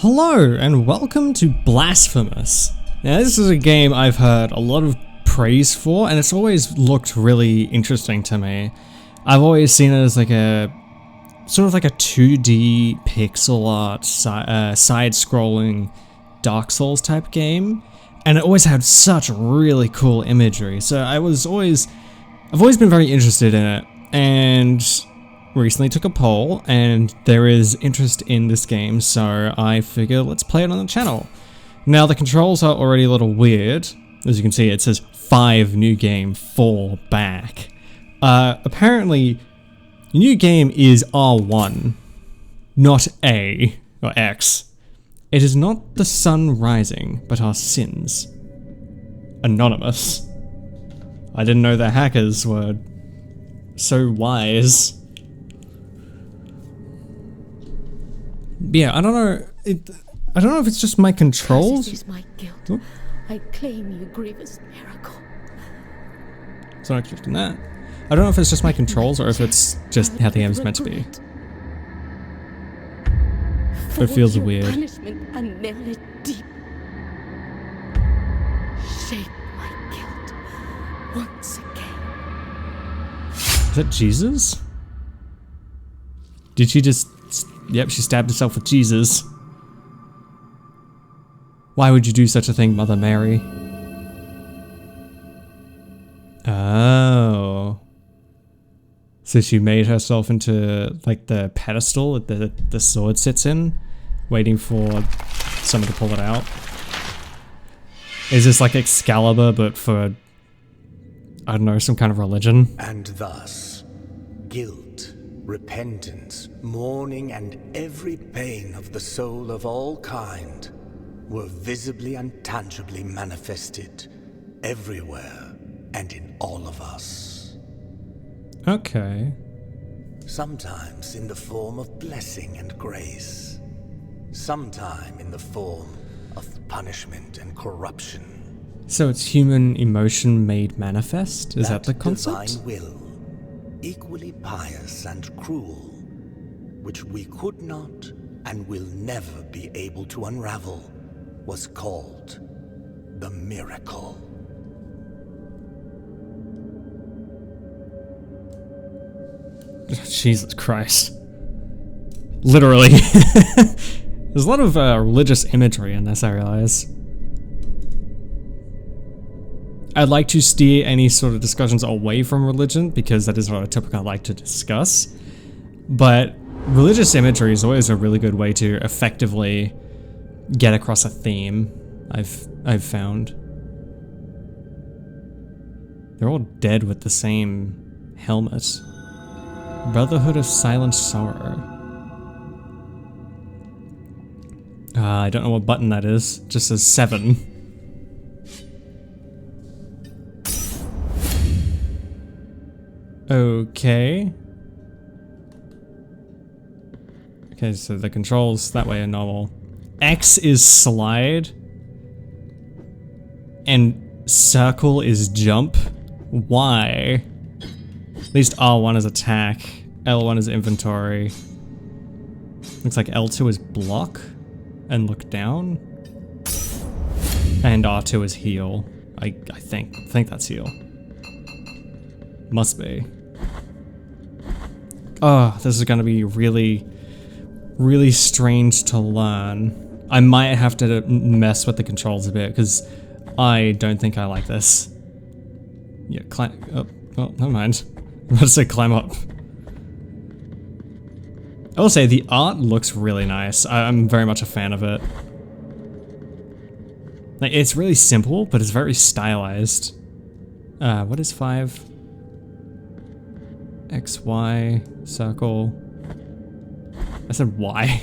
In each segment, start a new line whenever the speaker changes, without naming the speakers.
Hello and welcome to Blasphemous. Now this is a game I've heard a lot of praise for and it's always looked really interesting to me. I've always seen it as like a sort of like a 2D pixel art side-scrolling Dark Souls type game, and it always had such really cool imagery. So I've always been very interested in it, and recently took a poll and there is interest in this game, so I figure let's play it on the channel. Now the controls are already a little weird. As you can see, it says 5 new game, 4 back. Apparently new game is R1, not A or X. It is not the sun rising, but our sins. Anonymous. I didn't know that hackers were so wise. Yeah, I don't know. I don't know if it's just my controls.
This is my guilt.
Oh.
I claim you, grievous miracle.
It's not expecting that. I don't know if it's just my controls or if it's just how the game's meant to be. But it feels weird.
Punishment and nail it deep. Shape my guilt once again.
Is that Jesus? Did she just... Yep, she stabbed herself with Jesus. Why would you do such a thing, Mother Mary? Oh. So she made herself into, like, the pedestal that the sword sits in, waiting for someone to pull it out. Is this like Excalibur, but for, I don't know, some kind of religion?
And thus, guilt, repentance, mourning, and every pain of the soul of all kind were visibly and tangibly manifested everywhere and in all of us.
Okay.
Sometimes in the form of blessing and grace, sometime in the form of punishment and corruption.
So it's human emotion made manifest? Is that the concept?
Divine will, equally pious and cruel, which we could not and will never be able to unravel, was called the miracle.
Jesus Christ. Literally. There's a lot of religious imagery in this, I realize. I'd like to steer any sort of discussions away from religion, because that is not a topic I like to discuss. But religious imagery is always a really good way to effectively get across a theme, I've found. They're all dead with the same helmet. Brotherhood of Silent Sorrow. I don't know what button that is. It just says 7. Okay. Okay, so the controls that way are normal. X is slide. And circle is jump. Why? At least R1 is attack. L1 is inventory. Looks like L2 is block and look down. And R2 is heal. I think that's heal. Must be. Oh, this is gonna be really strange to learn. I might have to mess with the controls a bit, because I don't think I like this. Yeah, climb up. Oh, never mind. I'm about to say climb up. I will say the art looks really nice. I'm very much a fan of it. Like, it's really simple, but it's very stylized. What is 5? X, Y, circle. I said Y.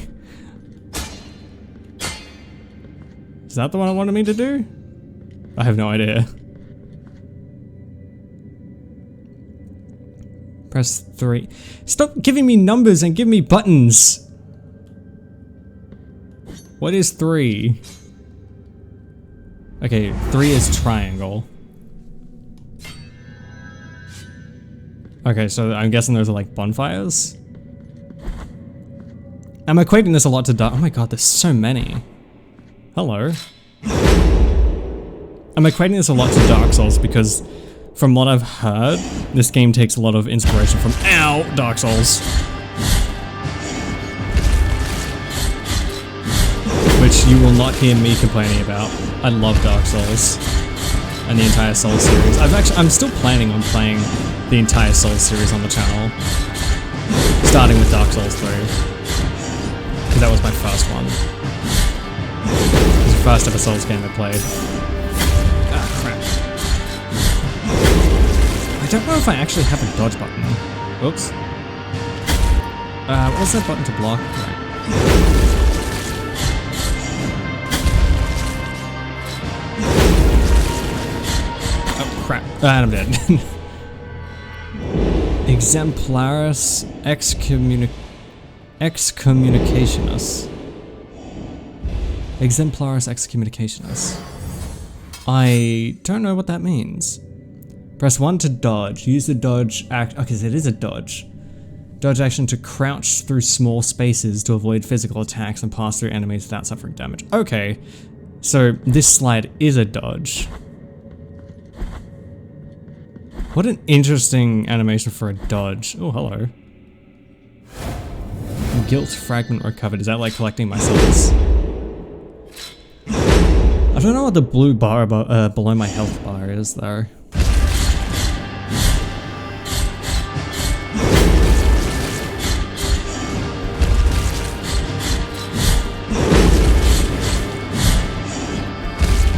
Is that the one I wanted me to do? I have no idea. Press 3. Stop giving me numbers and give me buttons! What is 3? Okay, 3 is triangle. Okay, so I'm guessing those are like bonfires? I'm equating this a lot to Dark. Oh my god, there's so many. Hello. I'm equating this a lot to Dark Souls because from what I've heard, this game takes a lot of inspiration from Dark Souls. Which you will not hear me complaining about. I love Dark Souls and the entire Souls series. I'm still planning on playing the entire Souls series on the channel, starting with Dark Souls 3, because that was my first one. It was the first ever Souls game I played. Ah, crap. I don't know if I actually have a dodge button. Oops. What was that button to block? Right. Crap. I'm dead. Exemplaris excommunicationis. Exemplaris excommunicationis. I don't know what that means. Press 1 to dodge. Use the dodge act. Okay, so it is a dodge. Dodge action to crouch through small spaces to avoid physical attacks and pass through enemies without suffering damage. Okay, so this slide is a dodge. What an interesting animation for a dodge. Oh, hello. Guilt fragment recovered. Is that like collecting my souls? I don't know what the blue bar below my health bar is, though.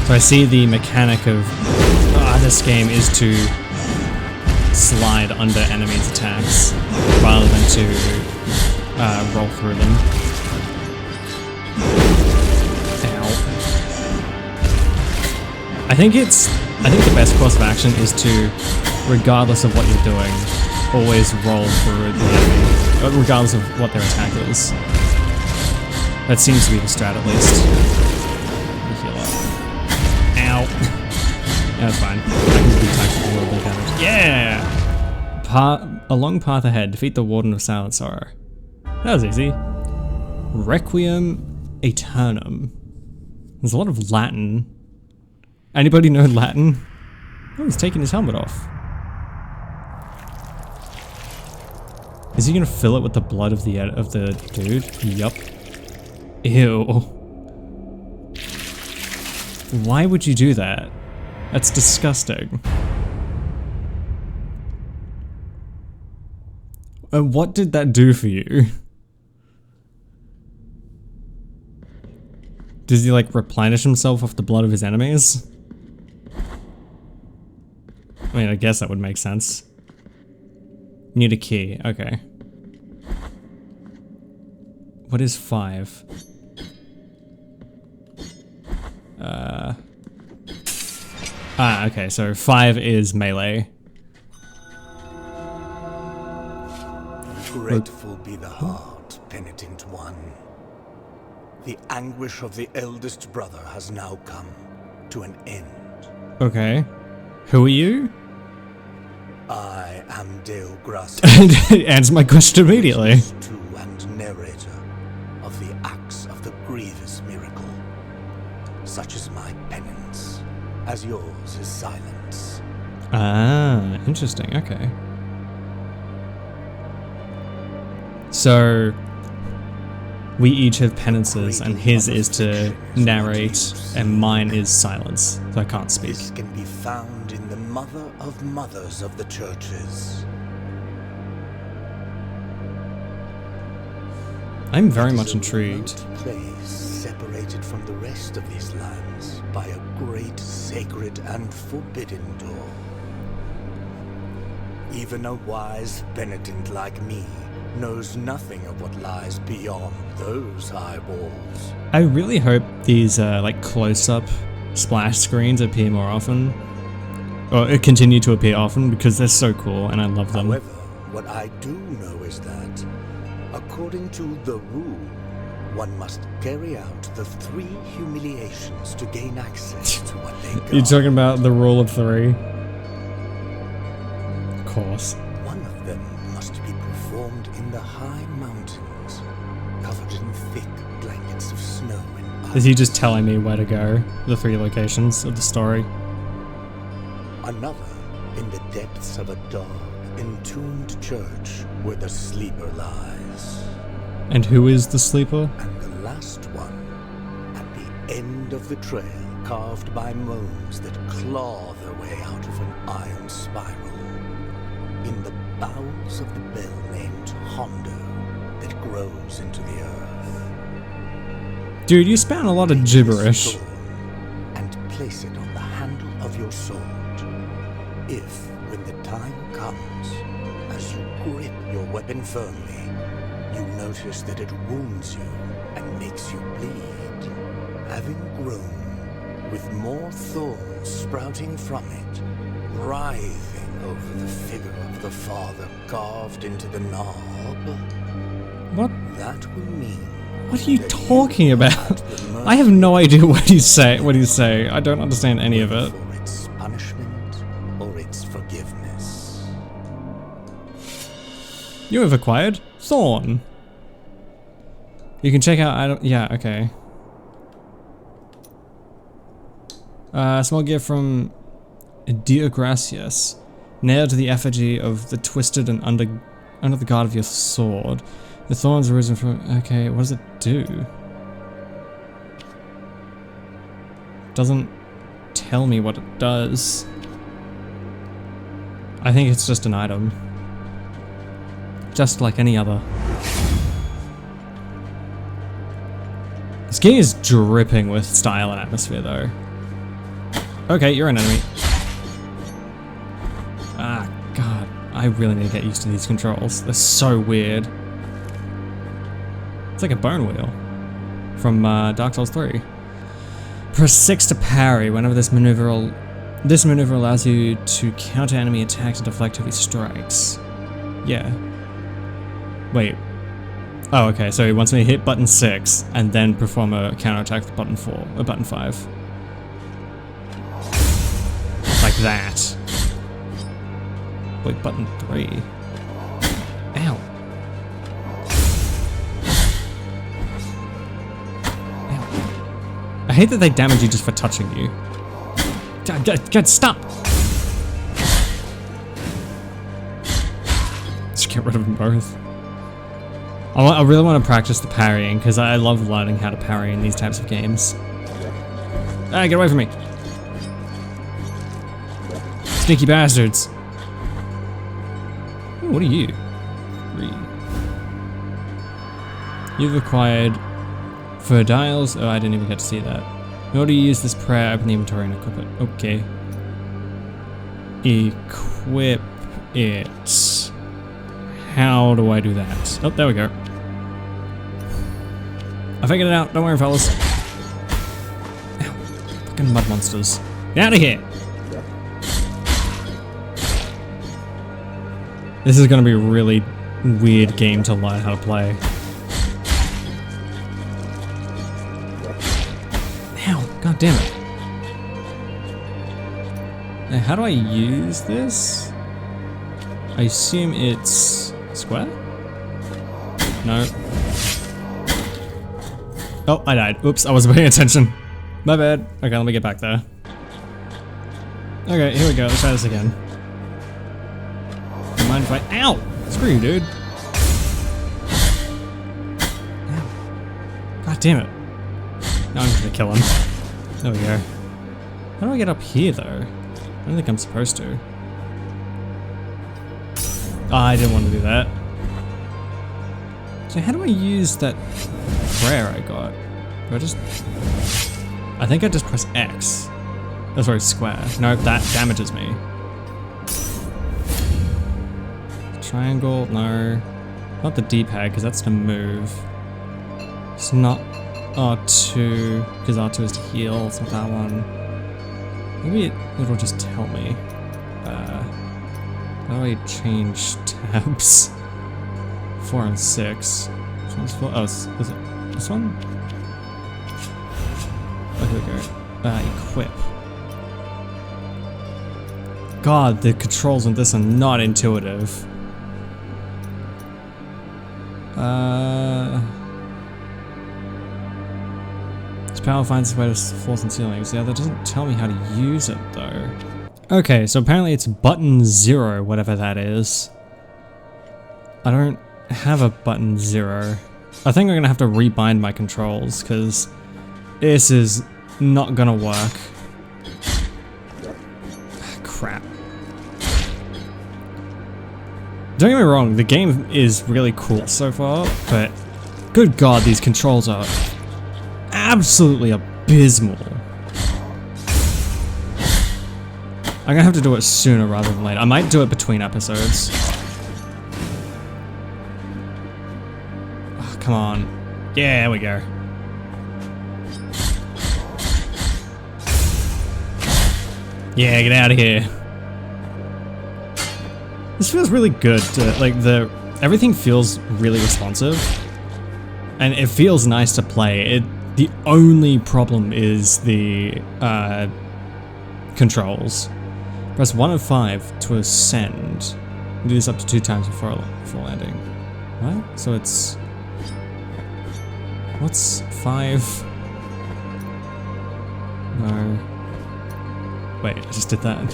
So I see the mechanic of this game is to slide under enemies' attacks rather than to roll through them. Ow. I think the best course of action is to, regardless of what you're doing, always roll through the enemy, regardless of what their attack is. That seems to be the strat at least. Heal up. Ow. Yeah, that's fine. I can do attacks with a little bit of damage. Yeah! A long path ahead. Defeat the Warden of Silent Sorrow. That was easy. Requiem Aeternum. There's a lot of Latin. Anybody know Latin? Oh, he's taking his helmet off. Is he gonna fill it with the blood of the dude? Yup. Ew. Why would you do that? That's disgusting. And what did that do for you? Does he like replenish himself off the blood of his enemies? I mean, I guess that would make sense. Need a key, okay. What is 5? Okay, so 5 is melee.
Grateful be the heart, penitent one. The anguish of the eldest brother has now come to an end.
Okay. Who are you?
I am Dale Grass.
Answer my question immediately.
To and narrator of the acts of the grievous miracle. Such is my penance, as yours is silence.
Ah, interesting, okay. So, we each have penances, and his is to narrate, and mine is silence, so I can't speak.
This can be found in the mother of mothers of the churches.
I'm very much intrigued.
A remote place separated from the rest of these lands by a great sacred and forbidden door. Even a wise penitent like me knows nothing of what lies beyond those high walls.
I really hope these like close-up splash screens appear more often, or continue to appear often, because they're so cool and I love them.
However, what I do know is that, according to the rule, one must carry out the 3 humiliations to gain access to what they got.
You're talking about the rule of 3? Of course.
One of them must be performed in the high mountains, covered in
Is he just telling me where to go? The 3 locations of the story?
Another in the depths of a dark, entombed church where the sleeper lies.
And who is the sleeper?
And the last one at the end of the trail, carved by moans that claw their way out of an iron spiral. In the bowels of the bell named Hondo that grows into the earth.
Dude, you span a lot of gibberish.
And place it on the handle of your sword. If, when the time comes, as you grip your weapon firmly, you notice that it wounds you and makes you bleed, having grown, with more thorns sprouting from it, writhing over the figure of the father carved into the knob.
What?
That will mean.
What are you talking about? I have no idea what he's saying. I don't understand any of it.
For its punishment or its forgiveness.
You have acquired Thorn. You can check out. Yeah, okay. Small gift from Diogracius. Nailed to the effigy of the twisted and under the guard of your sword. The thorns arisen from. Okay, what does it do? Doesn't tell me what it does. I think it's just an item. Just like any other. This game is dripping with style and atmosphere though. Okay, you're an enemy. Ah, God. I really need to get used to these controls. They're so weird. It's like a bone wheel from Dark Souls 3. Press 6 to parry whenever this maneuver allows you to counter enemy attacks and deflect heavy strikes. Yeah. Wait. Oh, okay, so he wants me to hit button 6 and then perform a counterattack with button 4, or button 5. Like that. Wait, button 3. Ow. I hate that they damage you just for touching you. God, stop! Just get rid of them both. I really want to practice the parrying, because I love learning how to parry in these types of games. Ah, get away from me! Sneaky bastards! Ooh, what are you? Read. You've acquired Verdials. Oh, I didn't even get to see that. In order to use this prayer, open the inventory and equip it. Okay. Equip it. How do I do that? Oh, there we go. I figured it out. Don't worry, fellas. Ow. Fucking mud monsters. Get out of here! This is gonna be a really weird game to learn how to play. Ow, god damn it. Now, how do I use this? I assume it's square? No. Oh, I died. Oops, I wasn't paying attention. My bad. Okay, let me get back there. Okay, here we go. Let's try this again. Mind if I— Ow! Screw you, dude. Ow. God damn it. Now I'm gonna kill him. There we go. How do I get up here, though? I don't think I'm supposed to. Oh, I didn't want to do that. So how do I use that prayer I got? Do I just— I think I just press X. Oh, sorry, square. No, that damages me. Triangle, no. Not the D-pad, because that's to move. It's not R2, because R2 is to heal, it's not that one. Maybe it'll just tell me. How do I change tabs? 4 and 6. Which one's 4? Oh, is it this one? Oh, here we go. Equip. God, the controls on this are not intuitive. Its power finds its way to floors and ceilings. Yeah, that doesn't tell me how to use it though. Okay, so apparently it's button 0, whatever that is. I don't have a button 0. I think I'm gonna have to rebind my controls because this is not gonna work. Crap. Don't get me wrong, the game is really cool so far, but good god, these controls are absolutely abysmal. I'm gonna have to do it sooner rather than later. I might do it between episodes. Oh, come on. Yeah, there we go. Yeah, get out of here. This feels really good. Everything feels really responsive, and it feels nice to play. The only problem is the controls. Press 1 of 5 to ascend. Do this up to 2 times before landing. What? So it's... What's 5? No. Wait, I just did that.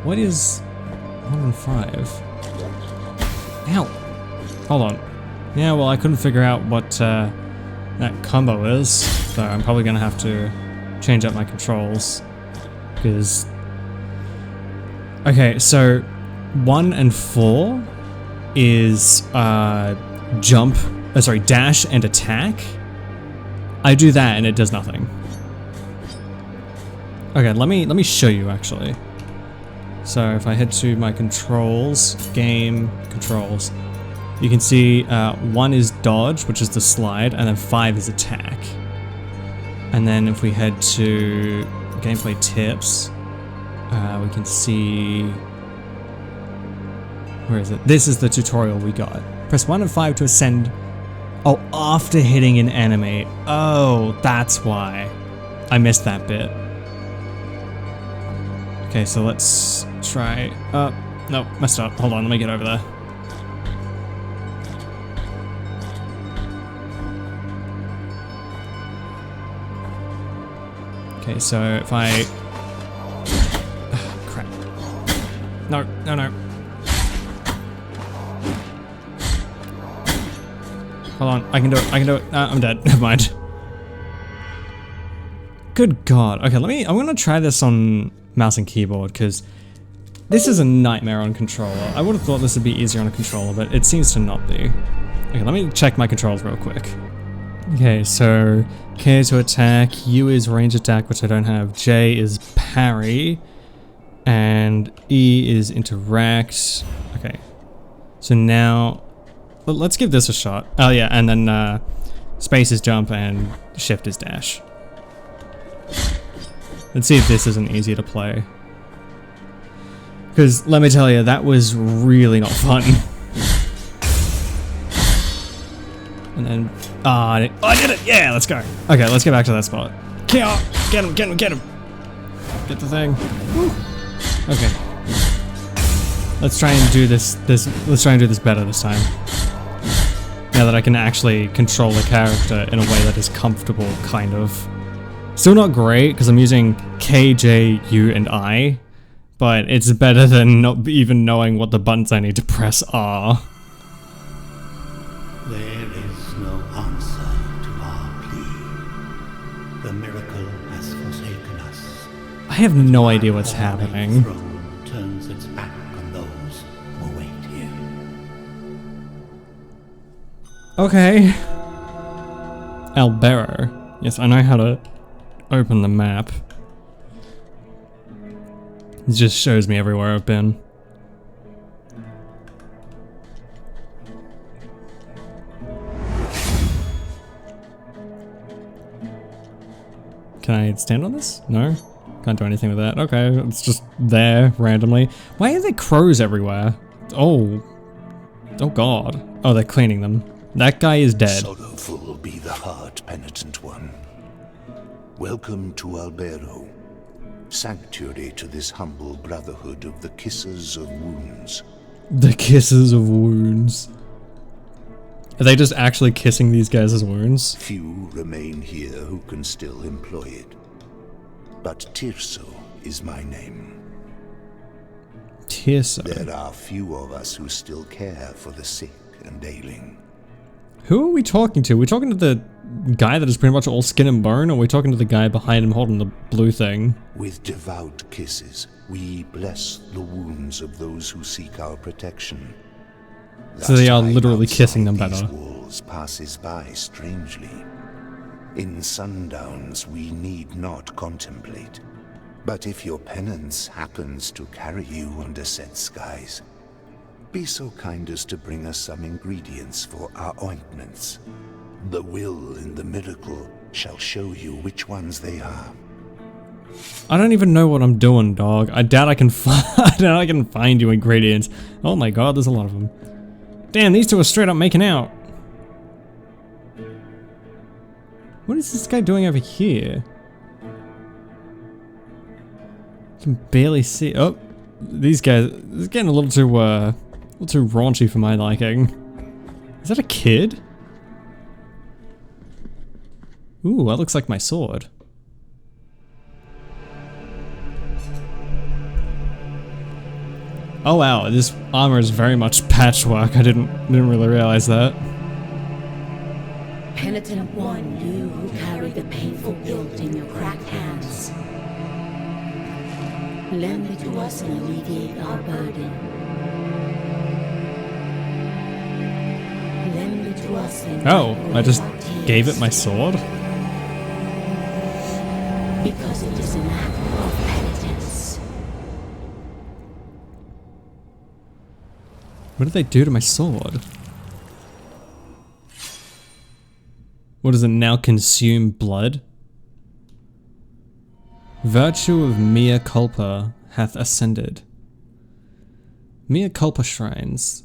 What is 1 and 5? Ow! Hold on. Yeah, well, I couldn't figure out what that combo is, so I'm probably gonna have to change up my controls. Because... Okay, so 1 and 4 is dash and attack. I do that and it does nothing. Okay, let me show you actually. So if I head to my controls, game controls, you can see 1 is dodge, which is the slide, and then 5 is attack. And then if we head to gameplay tips, we can see, where is it? This is the tutorial we got. Press 1 and 5 to ascend. Oh, after hitting an enemy. Oh, that's why. I missed that bit. Okay, so let's try... no, messed up. Hold on, let me get over there. Okay, so if I... crap. No, no, no. Hold on, I can do it, I can do it. I'm dead, never mind. Good god. Okay, I'm gonna try this on mouse and keyboard, because this is a nightmare on controller. I would have thought this would be easier on a controller, but it seems to not be. Okay, let me check my controls real quick. Okay, so K to attack, U is range attack, which I don't have, J is parry, and E is interact. Okay, so now let's give this a shot. Oh yeah, and then space is jump and shift is dash. Let's see if this isn't easier to play. Because let me tell you, that was really not fun. And then, I did it! Yeah, let's go. Okay, let's get back to that spot. Get him, get him, get him! Get the thing. Woo. Okay. Let's try and do this better this time. Now that I can actually control the character in a way that is comfortable, kind of. Still not great, because I'm using K, J, U, and I, but it's better than not even knowing what the buttons I need to press are.
There is no answer to our plea. The miracle has forsaken us.
I have no idea what's happening.
The throne turns its back on those who wait here.
Okay. Albero. Yes, I know how to open the map. It just shows me everywhere I've been. Can I stand on this? No? Can't do anything with that. Okay, it's just there randomly. Why are there crows everywhere? Oh. Oh god. Oh, they're cleaning them. That guy is dead.
Sorrowful be the heart, penitent one. Welcome to Albero, sanctuary to this humble brotherhood of the Kisses of Wounds.
The Kisses of Wounds. Are they just actually kissing these guys' wounds?
Few remain here who can still employ it. But Tirso is my name.
Tirso.
There are few of us who still care for the sick and ailing.
Who are we talking to? Are we talking to the guy that is pretty much all skin and bone, or are we talking to the guy behind him holding the blue thing?
With devout kisses, we bless the wounds of those who seek our protection.
So they are
That
literally
time
kissing them
outside
better.
these walls passes by strangely. In sundowns we need not contemplate. But if your penance happens to carry you under said skies, be so kind as to bring us some ingredients for our ointments. The will in the miracle shall show you which ones they are.
I don't even know what I'm doing, dog. I doubt I can find you ingredients. Oh my god, there's a lot of them. Damn, these two are straight up making out. What is this guy doing over here? I can barely see. Oh, these guys. This is getting a little too raunchy for my liking. Is that a kid? Ooh, that looks like my sword. Oh wow, this armor is very much patchwork. I didn't really realize that.
Penitent one, you who carry the painful guilt in your cracked hands. Lend it to us and alleviate our burden. Lend it to us and
Oh, I just
our tears.
gave it my sword?
Because it is an act of penitence.
What did they do to my sword? What does it now consume blood? Virtue of mea culpa hath ascended. Mea culpa shrines.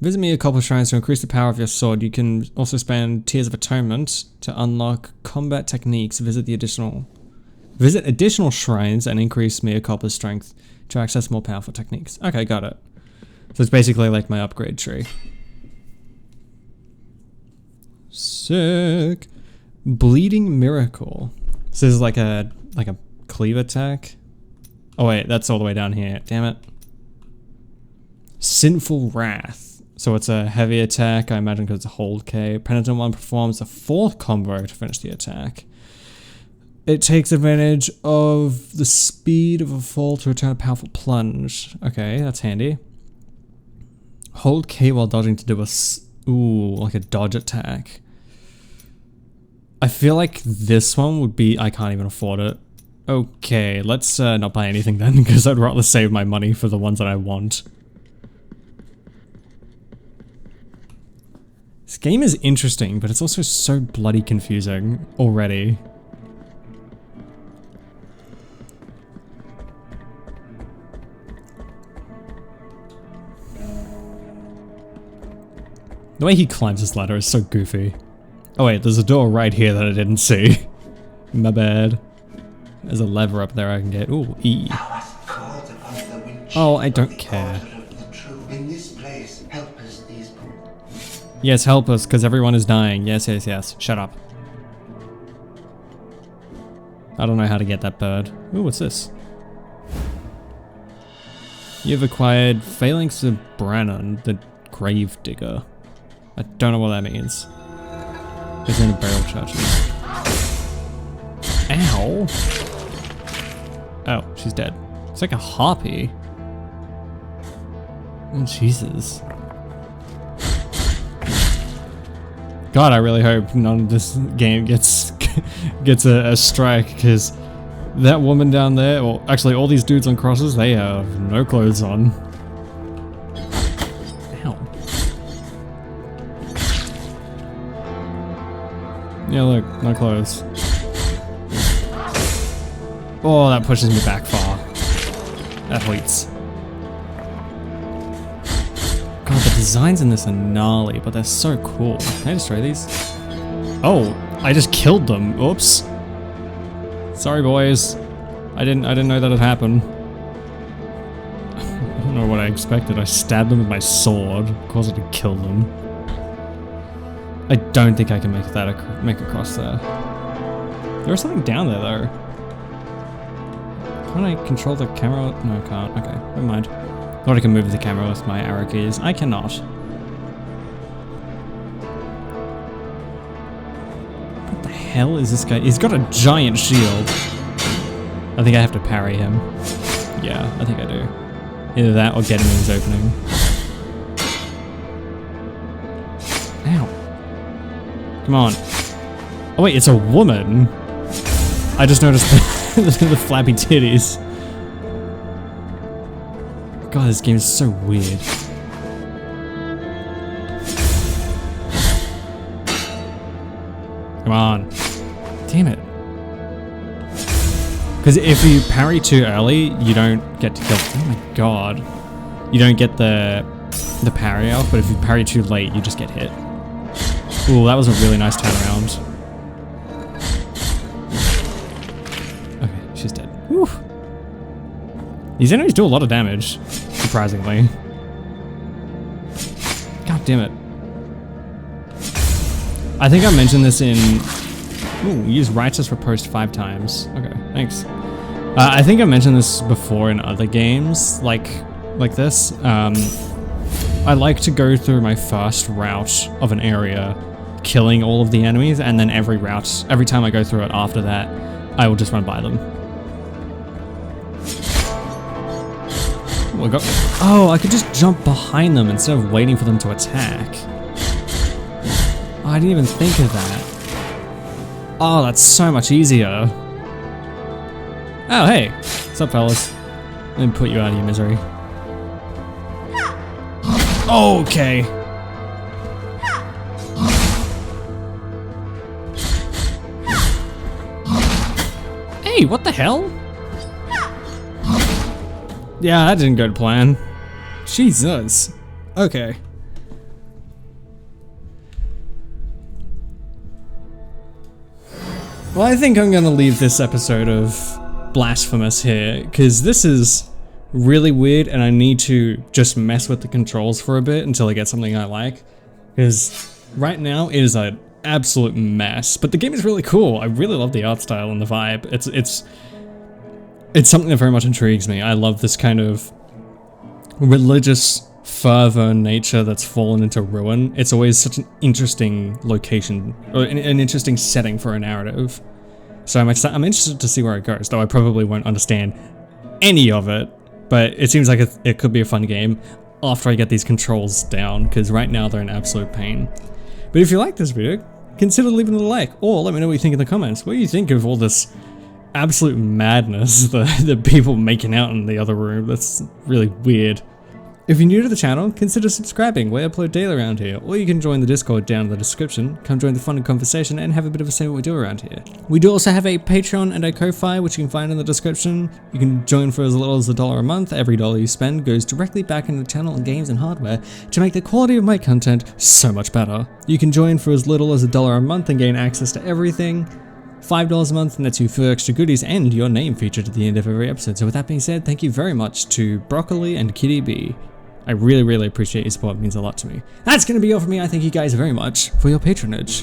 Visit mea culpa shrines to increase the power of your sword. You can also spend Tears of Atonement to unlock combat techniques. Visit additional shrines and increase mea culpa's strength to access more powerful techniques. Okay, got it. So it's basically like my upgrade tree. Sick. Bleeding Miracle. So this is like a cleave attack. Oh wait, that's all the way down here. Damn it. Sinful Wrath. So it's a heavy attack, I imagine, because it's a hold K. Penitent one performs a 4th combo to finish the attack. It takes advantage of the speed of a fall to return a powerful plunge. Okay, that's handy. Hold K while dodging to do like a dodge attack. I feel like this one would be, I can't even afford it. Okay, let's not buy anything then, because I'd rather save my money for the ones that I want. This game is interesting, but it's also so bloody confusing already. The way he climbs this ladder is so goofy. Oh wait, there's a door right here that I didn't see. My bad. There's a lever up there I can get. Ooh, E. Oh, I don't care.
In this place, help us, these poor.
Yes, help us, because everyone is dying. Yes, yes, yes. Shut up. I don't know how to get that bird. Ooh, what's this? You've acquired Phalanx of Brannon, the Grave Digger. I don't know what that means. There's in a barrel charge. Ow! Oh, she's dead. It's like a harpy. Oh, Jesus. God, I really hope none of this game gets a strike, because that woman down there, or actually all these dudes on crosses, they have no clothes on. Ow. Yeah, look, no clothes. Oh, that pushes me back far. That hurts. God, the designs in this are gnarly, but they're so cool. Can I destroy these? Oh, I just killed them. Oops. Sorry, boys. I didn't know that'd happen. I don't know what I expected. I stabbed them with my sword. Of course I could kill them. I don't think I can make that make across there. There was something down there though. Can't I control the camera? No, I can't. Okay, never mind. I thought I can move the camera with my arrow keys. I cannot. What the hell is this guy? He's got a giant shield. I think I have to parry him. Yeah, I think I do. Either that or get him in his opening. Ow. Come on. Oh wait, it's a woman. I just noticed the flappy titties. God, this game is so weird. Come on. Damn it. Because if you parry too early, you don't get to kill. Oh my god. You don't get the parry off, but if you parry too late, you just get hit. Ooh, that was a really nice turnaround. Okay, she's dead. Whew. These enemies do a lot of damage, surprisingly. God damn it. I think I mentioned this in... Ooh, use Righteous Riposte 5 times. Okay, thanks. I think I mentioned this before in other games, like this. I like to go through my first route of an area, killing all of the enemies, and then every time I go through it after that, I will just run by them. Oh, I could just jump behind them instead of waiting for them to attack. Oh, I didn't even think of that. Oh, that's so much easier. Oh, hey. What's up, fellas? Let me put you out of your misery. Okay. Hey, what the hell? Yeah, that didn't go to plan. Jesus. Okay. Well, I think I'm gonna leave this episode of Blasphemous here, because this is really weird and I need to just mess with the controls for a bit until I get something I like. Because right now it is an absolute mess, but the game is really cool. I really love the art style and the vibe. It's something that very much intrigues me. I love this kind of religious fervor nature that's fallen into ruin. It's always such an interesting location, or an interesting setting for a narrative. So I'm interested to see where it goes, though I probably won't understand any of it, but it seems like it could be a fun game after I get these controls down, because right now they're an absolute pain. But if you like this video, consider leaving it a like, or let me know what you think in the comments. What do you think of all this absolute madness, the people making out in the other room? That's really weird. If you're new to the channel, consider subscribing. We upload daily around here, or you can join the Discord down in the description. Come join the fun and conversation and have a bit of a say what we do around here. We do also have a Patreon and a Ko-Fi, which you can find in the description. You can join for as little as $1 a month. Every dollar you spend goes directly back into the channel and games and hardware to make the quality of my content so much better. You can join for as little as $1 a month and gain access to everything. $5 a month nets you 4 extra goodies and your name featured at the end of every episode. So with that being said, thank you very much to Broccoli and Kitty B. I really, really appreciate your support. It means a lot to me. That's going to be all for me. I thank you guys very much for your patronage.